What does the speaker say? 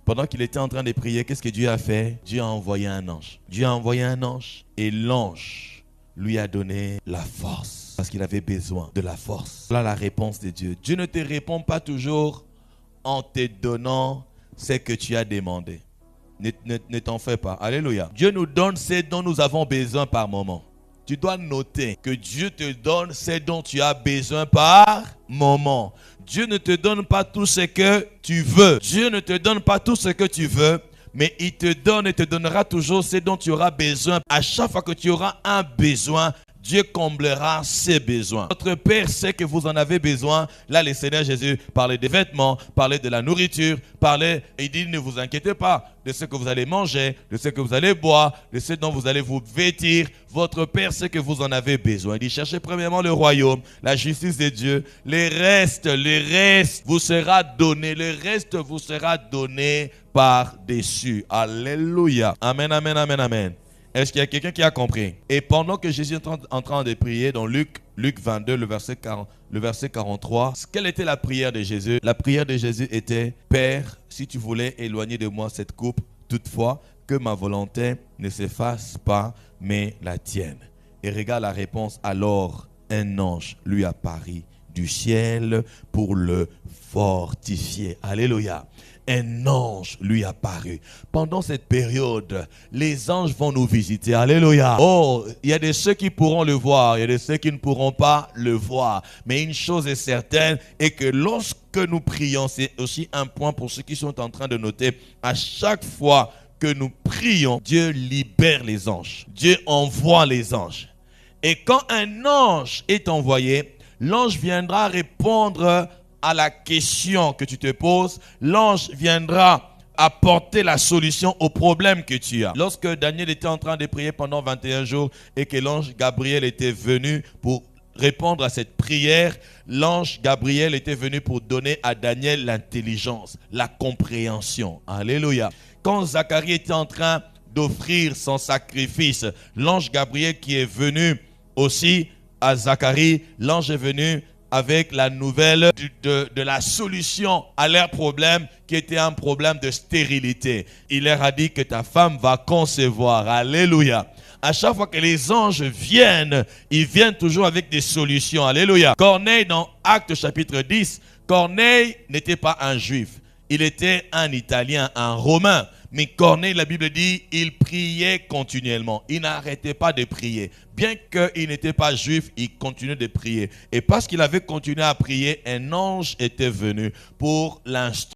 Pendant qu'il était en train de prier, qu'est-ce que Dieu a fait? Dieu a envoyé un ange. Dieu a envoyé un ange et l'ange lui a donné la force parce qu'il avait besoin de la force. Voilà la réponse de Dieu. Dieu ne te répond pas toujours en te donnant ce que tu as demandé. Ne t'en fais pas. Alléluia. Dieu nous donne ce dont nous avons besoin par moment. Tu dois noter que Dieu te donne ce dont tu as besoin par moment. Dieu ne te donne pas tout ce que tu veux. Dieu ne te donne pas tout ce que tu veux, mais il te donne et te donnera toujours ce dont tu auras besoin. À chaque fois que tu auras un besoin, Dieu comblera ses besoins. Votre Père sait que vous en avez besoin. Là, le Seigneur Jésus parlait des vêtements, parlait de la nourriture, il dit ne vous inquiétez pas de ce que vous allez manger, de ce que vous allez boire, de ce dont vous allez vous vêtir. Votre Père sait que vous en avez besoin. Il dit cherchez premièrement le royaume, la justice de Dieu. Le reste vous sera donné. Le reste vous sera donné par-dessus. Alléluia. Amen, amen, amen, amen. Est-ce qu'il y a quelqu'un qui a compris? Et pendant que Jésus est en train de prier, dans Luc 22, le verset 43, quelle était la prière de Jésus? La prière de Jésus était « Père, si tu voulais éloigner de moi cette coupe, toutefois, que ma volonté ne se fasse pas, mais la tienne. » Et regarde la réponse. Alors, un ange lui apparut du ciel pour le fortifier. Alléluia. Un ange lui apparut. Pendant cette période, les anges vont nous visiter. Alléluia. Oh, il y a de ceux qui pourront le voir, il y a de ceux qui ne pourront pas le voir. Mais une chose est certaine, est que lorsque nous prions, c'est aussi un point pour ceux qui sont en train de noter, à chaque fois que nous prions, Dieu libère les anges. Dieu envoie les anges. Et quand un ange est envoyé, l'ange viendra répondre à la question que tu te poses. L'ange viendra apporter la solution au problème que tu as. Lorsque Daniel était en train de prier pendant 21 jours et que l'ange Gabriel était venu pour répondre à cette prière, l'ange Gabriel était venu pour donner à Daniel l'intelligence, la compréhension. Alléluia. Quand Zacharie était en train d'offrir son sacrifice, l'ange Gabriel qui est venu aussi à Zacharie, l'ange est venu avec la nouvelle de la solution à leur problème qui était un problème de stérilité. Il leur a dit que ta femme va concevoir. Alléluia. À chaque fois que les anges viennent, ils viennent toujours avec des solutions. Alléluia. Corneille, dans Actes chapitre 10, Corneille n'était pas un juif. Il était un Italien, un Romain. Mais Corneille, la Bible dit, il priait continuellement. Il n'arrêtait pas de prier. Bien qu'il n'était pas juif, il continuait de prier. Et parce qu'il avait continué à prier, un ange était venu pour l'instruire.